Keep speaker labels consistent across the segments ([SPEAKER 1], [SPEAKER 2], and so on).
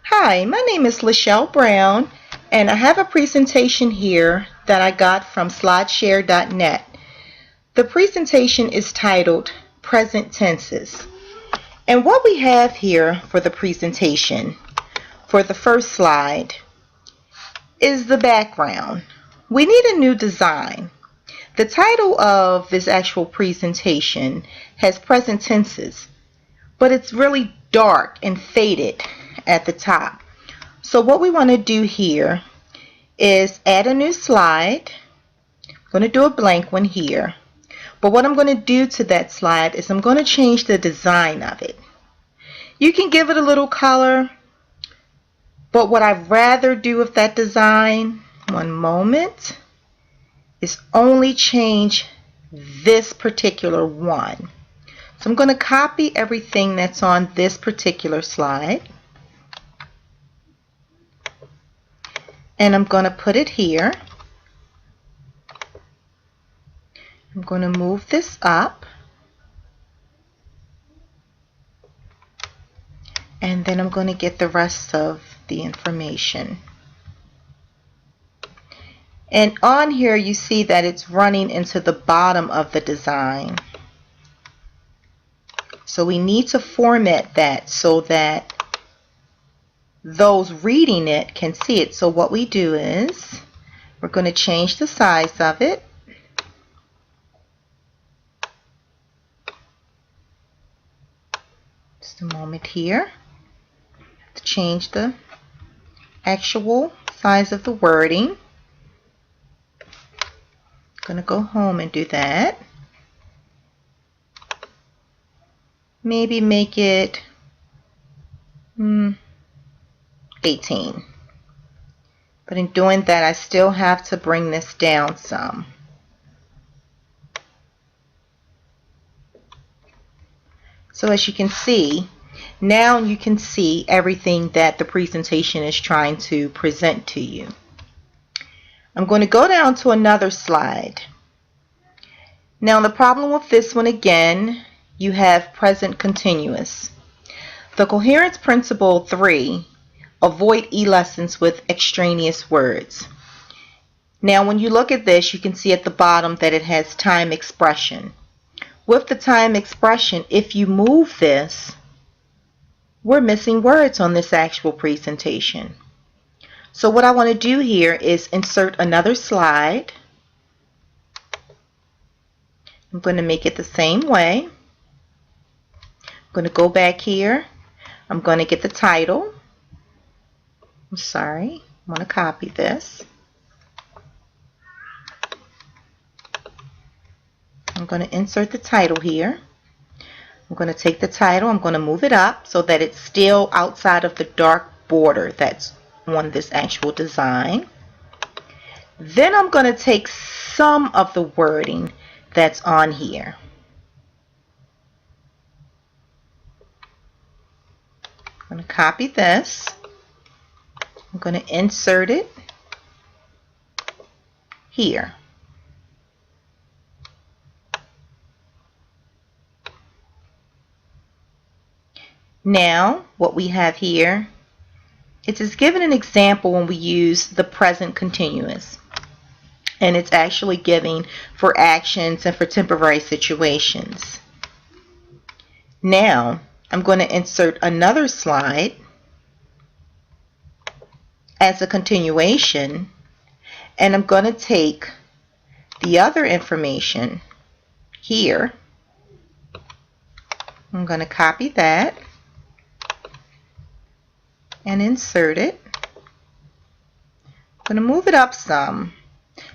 [SPEAKER 1] Hi, my name is Lachelle Brown, and I have a presentation here that I got from slideshare.net. The presentation is titled Present Tenses. And what we have here for the presentation, for the first slide, is the background. We need a new design. The title of this actual presentation has present tenses, but it's really dark and faded at the top. So what we want to do here is add a new slide. I'm going to do a blank one here. But what I'm going to do to that slide is I'm going to change the design of it. You can give it a little color, but what I'd rather do with that design, one moment, is only change this particular one. So I'm going to copy everything that's on this particular slide, and I'm going to put it here. I'm going to move this up, and then I'm going to get the rest of the information. And on here you see that it's running into the bottom of the design. So we need to format that so that those reading it can see it. So what we do is we're going to change the size of it. Just a moment here to change the actual size of the wording. Going to go home and do that. Maybe make it 18. But in doing that, I still have to bring this down some. So as you can see, now you can see everything that the presentation is trying to present to you. I'm going to go down to another slide. Now the problem with this one, again, you have present continuous. The Coherence Principle 3, avoid e-lessons with extraneous words. Now when you look at this, you can see at the bottom that it has time expression. With the time expression, if you move this, we're missing words on this actual presentation. So what I want to do here is insert another slide. I'm going to make it the same way. I'm going to go back here. I'm going to get the title. I'm sorry. I want to copy this. I'm going to insert the title here. I'm going to take the title. I'm going to move it up so that it's still outside of the dark border that's on this actual design. Then I'm going to take some of the wording that's on here. I'm going to copy this. I'm going to insert it here. Now what we have here, it is given an example when we use the present continuous, and it's actually giving for actions and for temporary situations. Now I'm going to insert another slide as a continuation, and I'm going to take the other information here. I'm going to copy that and insert it. I'm going to move it up some,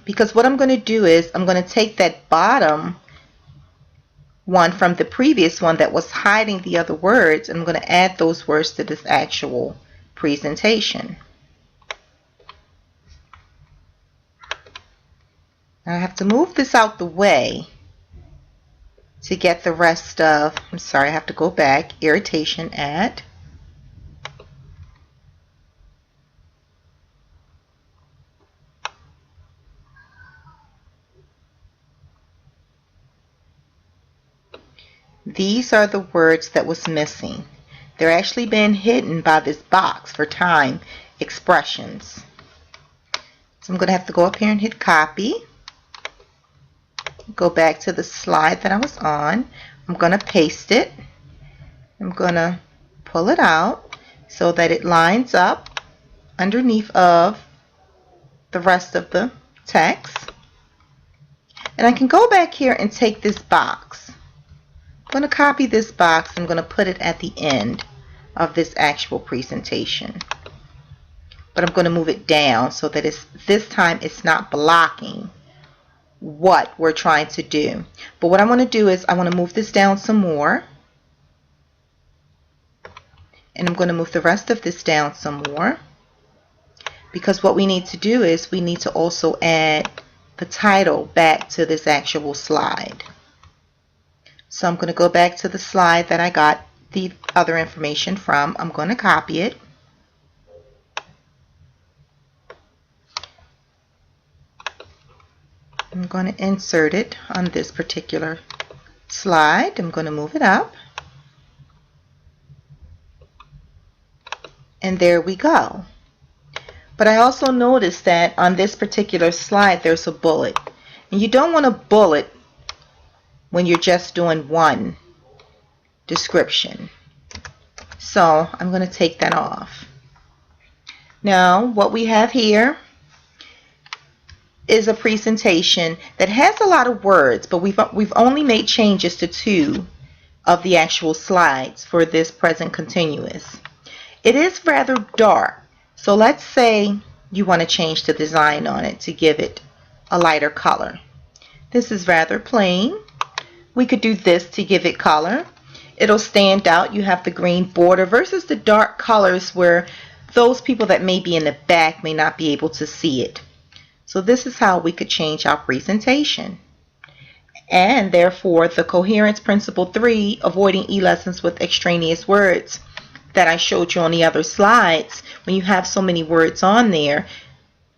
[SPEAKER 1] because what I'm going to do is I'm going to take that bottom one from the previous one that was hiding the other words, and I'm going to add those words to this actual presentation. Now I have to move this out the way to get the rest of, I'm sorry, I have to go back, irritation at. These are the words that was missing. They're actually being hidden by this box for time expressions. So I'm going to have to go up here and hit copy. Go back to the slide that I was on. I'm going to paste it. I'm going to pull it out so that it lines up underneath of the rest of the text. And I can go back here and take this box. I'm going to copy this box. I'm going to put it at the end of this actual presentation. But I'm going to move it down so that this time it's not blocking what we're trying to do. But what I want to do is I want to move this down some more. And I'm going to move the rest of this down some more. Because what we need to do is we need to also add the title back to this actual slide. So I'm going to go back to the slide that I got the other information from. I'm going to copy it. I'm going to insert it on this particular slide. I'm going to move it up. And there we go. But I also noticed that on this particular slide there's a bullet. And you don't want a bullet when you're just doing one description. So I'm going to take that off. Now what we have here is a presentation that has a lot of words, but we've only made changes to 2 of the actual slides for this present continuous. It is rather dark, so let's say you want to change the design on it to give it a lighter color. This is rather plain. We could do this to give it color. It'll stand out. You have the green border versus the dark colors where those people that may be in the back may not be able to see it. So this is how we could change our presentation. And therefore, the Coherence Principle 3, avoiding e-lessons with extraneous words that I showed you on the other slides, when you have so many words on there,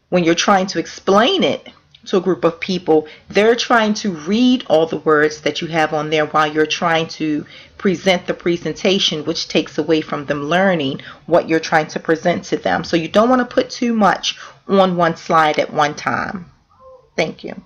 [SPEAKER 1] when you're trying to explain it to a group of people, they're trying to read all the words that you have on there while you're trying to present the presentation, which takes away from them learning what you're trying to present to them. So you don't want to put too much on one slide at one time. Thank you.